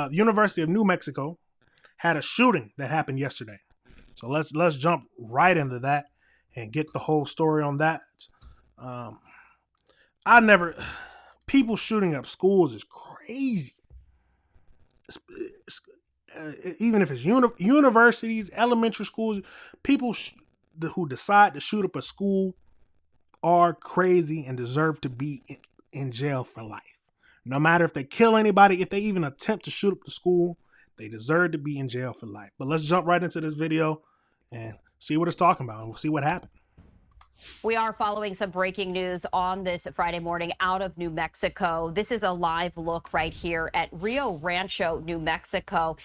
University of New Mexico had a shooting that happened yesterday. So let's jump right into that and get the whole story on that. Um, I never people shooting up schools is crazy. It's, Even if it's universities, elementary schools, people who decide to shoot up a school are crazy and deserve to be in jail for life. No matter if they kill anybody, if they even attempt to shoot up the school, they deserve to be in jail for life. But let's jump right into this video and see what it's talking about, and we'll see what happened. We are following some breaking news on this Friday morning out of New Mexico. This is a live look right here at Rio Rancho, New Mexico.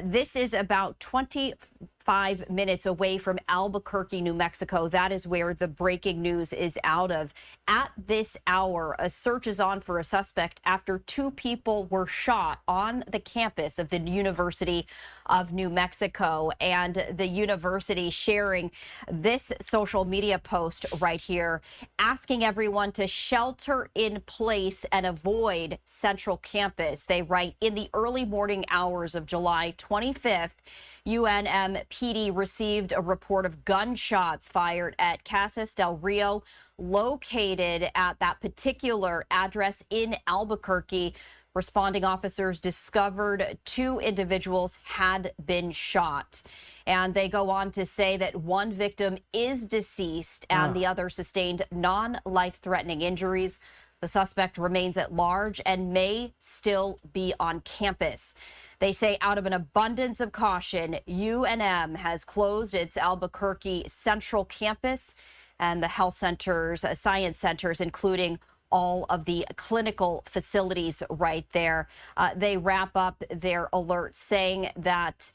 This is about 25 minutes away from Albuquerque, New Mexico. That is where the breaking news is out of. At this hour, a search is on for a suspect after two people were shot on the campus of the University of New Mexico, and the university sharing this social media post right here, asking everyone to shelter in place and avoid Central Campus. They write, in the early morning hours of July 25th, UNMPD received a report of gunshots fired at Casas del Rio, located at that particular address in Albuquerque. Responding officers discovered two individuals had been shot. And they go on to say that one victim is deceased and the other sustained non-life-threatening injuries. The suspect remains at large and may still be on campus. They say out of an abundance of caution, UNM has closed its Albuquerque Central Campus and the health centers, science centers, including all of the clinical facilities right there. They wrap up their alert saying that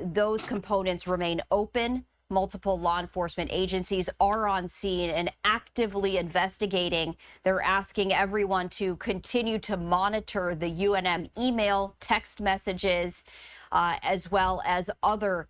those components remain open. Multiple law enforcement agencies are on scene and actively investigating. They're asking everyone to continue to monitor the UNM email, text messages, as well as other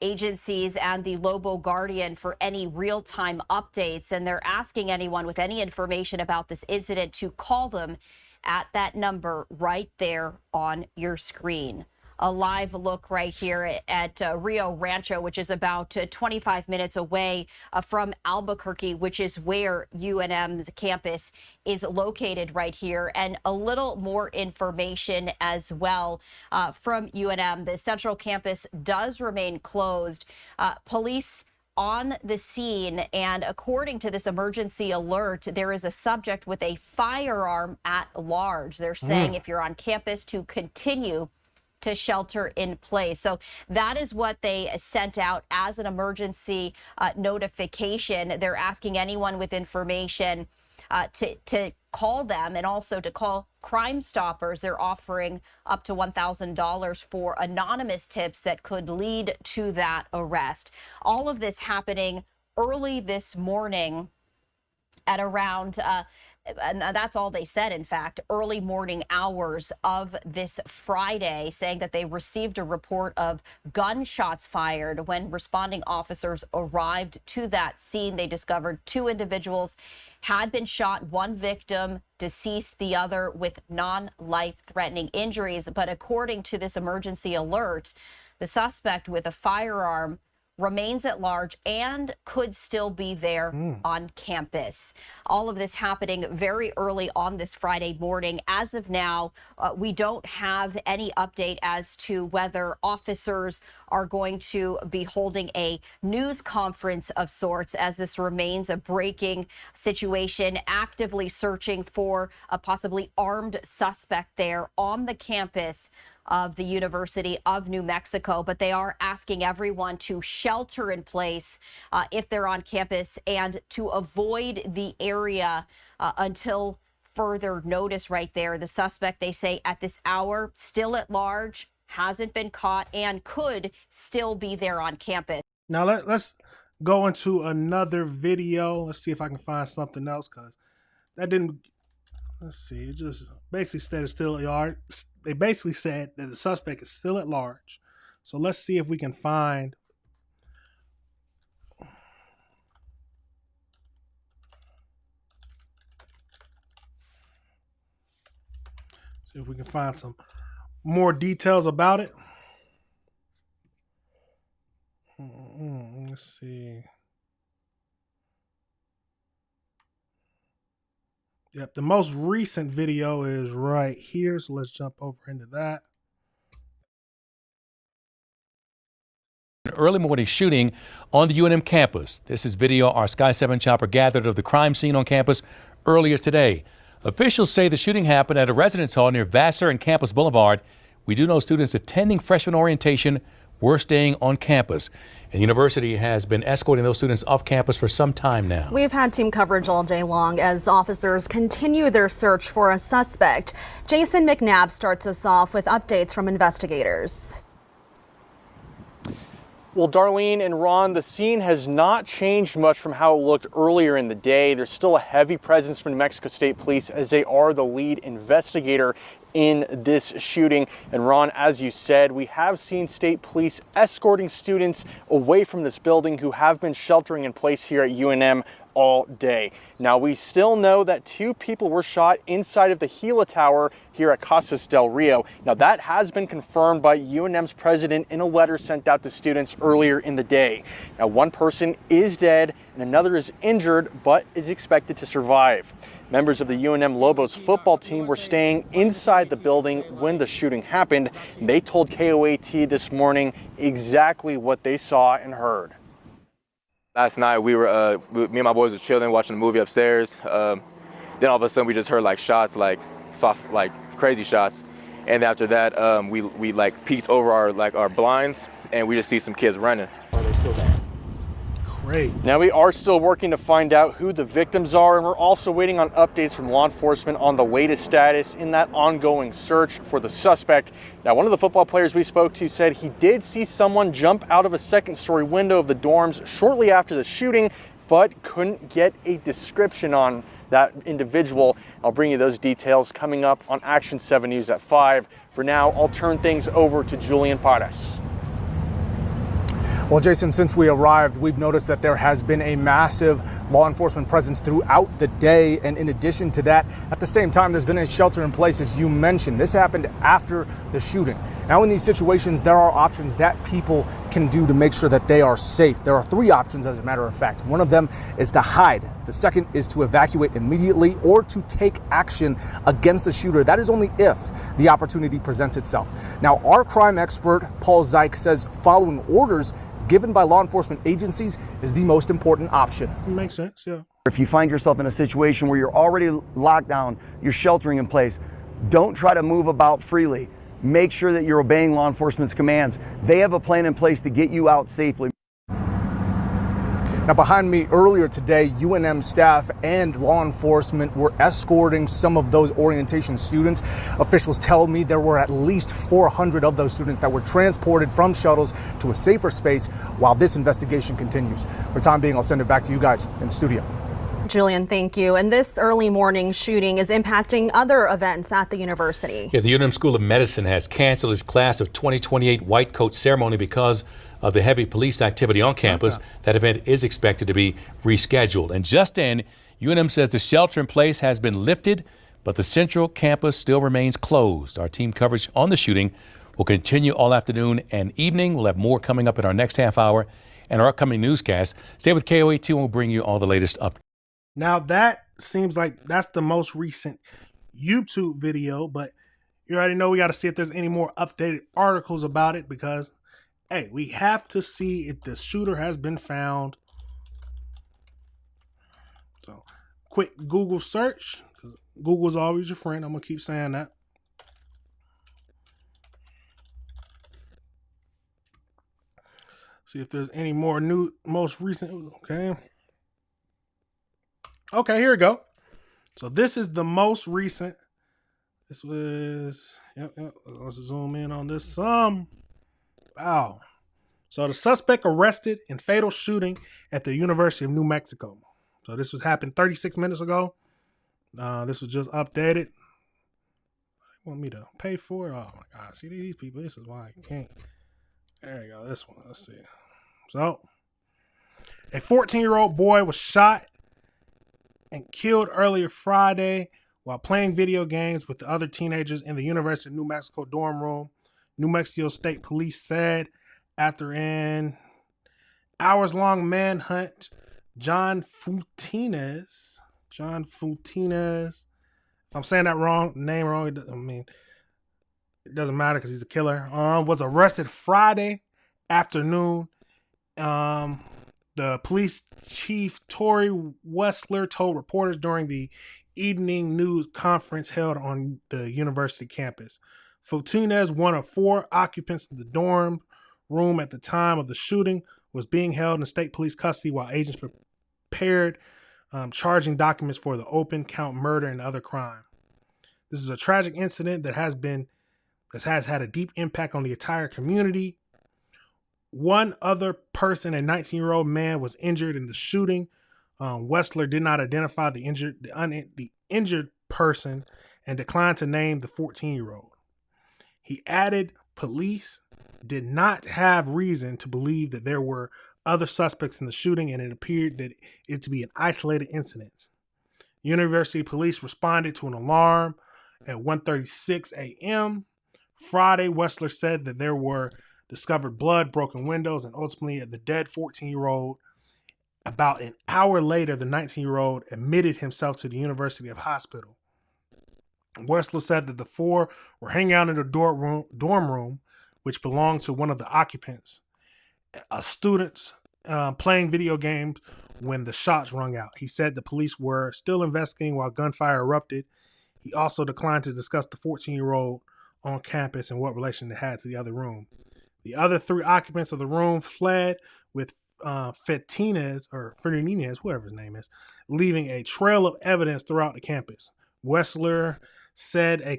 agencies and the Lobo Guardian for any real-time updates. And they're asking anyone with any information about this incident to call them at that number right there on your screen. A live look right here at Rio Rancho, which is about 25 minutes away from Albuquerque, which is where UNM's campus is located right here. And a little more information as well from UNM. The Central Campus does remain closed. Police on the scene, and according to this emergency alert, there is a subject with a firearm at large. They're saying if you're on campus to continue to shelter in place. So that is what they sent out as an emergency notification. They're asking anyone with information to call them and also to call Crime Stoppers. They're offering up to $1,000 for anonymous tips that could lead to that arrest. All of this happening early this morning at around and that's all they said, in fact, early morning hours of this Friday, saying that they received a report of gunshots fired. When responding officers arrived to that scene, they discovered two individuals had been shot, one victim deceased, the other with non-life-threatening injuries. But according to this emergency alert, the suspect with a firearm remains at large and could still be there on campus. All of this happening very early on this Friday morning. As of now, we don't have any update as to whether officers are going to be holding a news conference of sorts, as this remains a breaking situation, actively searching for a possibly armed suspect there on the campus of the University of New Mexico. But they are asking everyone to shelter in place if they're on campus and to avoid the area until further notice right there. The suspect, they say, at this hour, still at large, hasn't been caught, and could still be there on campus. Now let's go into another video. Let's see if I can find something else, because that didn't. Let's see. It just basically said it's still at large. They basically said that the suspect is still at large. So let's see if we can find. See if we can find some more details about it. Let's see. Yep, the most recent video is right here, so let's jump over into that. An early morning shooting on the UNM campus. This is video our Sky 7 chopper gathered of the crime scene on campus earlier today. Officials say the shooting happened at a residence hall near Vassar and Campus Boulevard. We do know students attending freshman orientation were staying on campus. And the university has been escorting those students off campus for some time now. We've had team coverage all day long as officers continue their search for a suspect. Jason McNabb starts us off with updates from investigators. Well, Darlene and Ron, the scene has not changed much from how it looked earlier in the day. There's still a heavy presence from New Mexico State Police as they are the lead investigator in this shooting. And Ron, as you said, we have seen state police escorting students away from this building who have been sheltering in place here at UNM all day. Now, we still know that 2 people were shot inside of the Gila Tower here at Casas del Rio. Now, that has been confirmed by UNM's president in a letter sent out to students earlier in the day. Now, 1 person is dead and another is injured, but is expected to survive. Members of the UNM Lobos football team were staying inside the building when the shooting happened. They told KOAT this morning exactly what they saw and heard. Last night me and my boys was chilling, watching a movie upstairs. Then all of a sudden we just heard like shots, like crazy shots. And after that, we like peeked over our blinds, and we just see some kids running. Are they still there? Crazy. Now, we are still working to find out who the victims are, and we're also waiting on updates from law enforcement on the latest status in that ongoing search for the suspect. Now, one of the football players we spoke to said he did see someone jump out of a second-story window of the dorms shortly after the shooting, but couldn't get a description on that individual. I'll bring you those details coming up on Action 7 News at 5. For now, I'll turn things over to Julian Pares. Well, Jason, since we arrived, we've noticed that there has been a massive law enforcement presence throughout the day. And in addition to that, at the same time, there's been a shelter in place, as you mentioned. This happened after the shooting. Now, in these situations, there are options that people can do to make sure that they are safe. There are 3 options, as a matter of fact. One of them is to hide. The second is to evacuate immediately or to take action against the shooter. That is only if the opportunity presents itself. Now, our crime expert, Paul Zeich, says following orders given by law enforcement agencies is the most important option. Makes sense, yeah. If you find yourself in a situation where you're already locked down, you're sheltering in place, don't try to move about freely. Make sure that you're obeying law enforcement's commands. They have a plan in place to get you out safely. Now, behind me earlier today, UNM staff and law enforcement were escorting some of those orientation students. Officials tell me there were at least 400 of those students that were transported from shuttles to a safer space while this investigation continues. For the time being, I'll send it back to you guys in the studio. Julian, thank you. And this early morning shooting is impacting other events at the university. Yeah, the UNM School of Medicine has canceled its class of 2028 white coat ceremony because of the heavy police activity on campus. That event is expected to be rescheduled. And just in, UNM says the shelter in place has been lifted, but the central campus still remains closed. Our team coverage on the shooting will continue all afternoon and evening. We'll have more coming up in our next half hour and our upcoming newscast. Stay with KOAT and we'll bring you all the latest updates. Now, that seems like that's the most recent YouTube video, but you already know we got to see if there's any more updated articles about it because, hey, we have to see if the shooter has been found. So, quick Google search. Google's always your friend. I'm going to keep saying that. See if there's any more new, most recent. Okay, here we go. So this is the most recent. This was, let's zoom in on this some. Wow. So the suspect arrested in fatal shooting at the University of New Mexico. So this was happened 36 minutes ago. This was just updated. They want me to pay for it? Oh my God. See these people, this is why I can't. There you go, this one, let's see. So, a 14-year-old boy was shot and killed earlier Friday while playing video games with the other teenagers in the University of New Mexico dorm room. New Mexico State Police said after an hours-long manhunt, John Futinez, if I'm saying that name wrong, it doesn't matter because he's a killer, was arrested Friday afternoon. The police chief, Tori Wessler, told reporters during the evening news conference held on the university campus. Futinez, one of 4 occupants in the dorm room at the time of the shooting, was being held in state police custody while agents prepared charging documents for the open count murder and other crime. This is a tragic incident that has had a deep impact on the entire community. One other person, a 19-year-old man, was injured in the shooting. Wessler did not identify the injured person and declined to name the 14-year-old. He added police did not have reason to believe that there were other suspects in the shooting, and it appeared that it to be an isolated incident. University police responded to an alarm at 1:36 a.m. Friday. Wessler said that there were discovered blood, broken windows, and ultimately the dead 14-year-old. About an hour later, the 19-year-old admitted himself to the University of Hospital. Wessler said that the 4 were hanging out in the dorm room, which belonged to one of the occupants, students playing video games when the shots rung out. He said the police were still investigating while gunfire erupted. He also declined to discuss the 14-year-old on campus and what relation it had to the other room. The other 3 occupants of the room fled with Fernandez, whoever his name is, leaving a trail of evidence throughout the campus. Wessler said a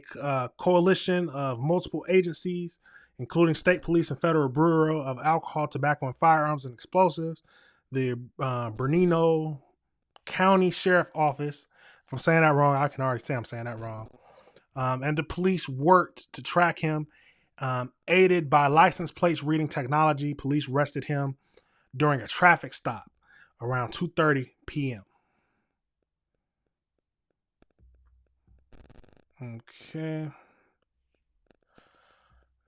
coalition of multiple agencies, including state police and Federal Bureau of Alcohol, Tobacco, and Firearms and Explosives, the Bernalillo County Sheriff Office, if I'm saying that wrong, I can already say I'm saying that wrong, and the police worked to track him. Aided by license plates reading technology, police arrested him during a traffic stop around 2:30 p.m. Okay.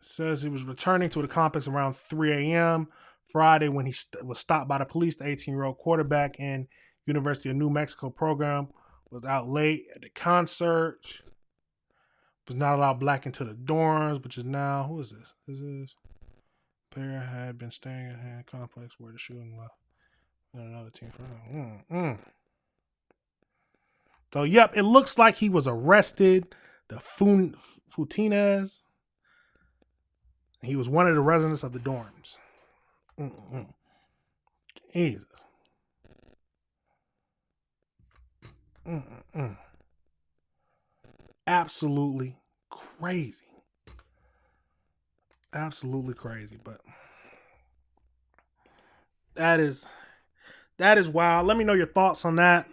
Says he was returning to the complex around 3 a.m. Friday when he was stopped by the police. The 18-year-old quarterback in University of New Mexico program was out late at the concert. Was not allowed back into the dorms, which is now, who is this? This is player had been staying at hand complex where the shooting left. And another team. So, yep, it looks like he was arrested. The Futinez. He was one of the residents of the dorms. Jesus. Absolutely crazy. Absolutely crazy, but that is wild. Let me know your thoughts on that.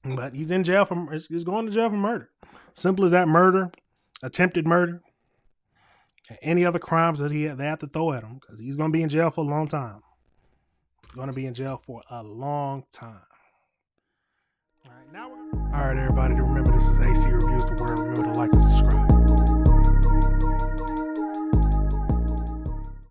But he's in jail he's going to jail for murder. Simple as that. Murder, attempted murder, and any other crimes that they have to throw at him, because he's going to be in jail for a long time. He's going to be in jail for a long time. All right, everybody, remember this is AC Reviews the Word. Remember to like and subscribe.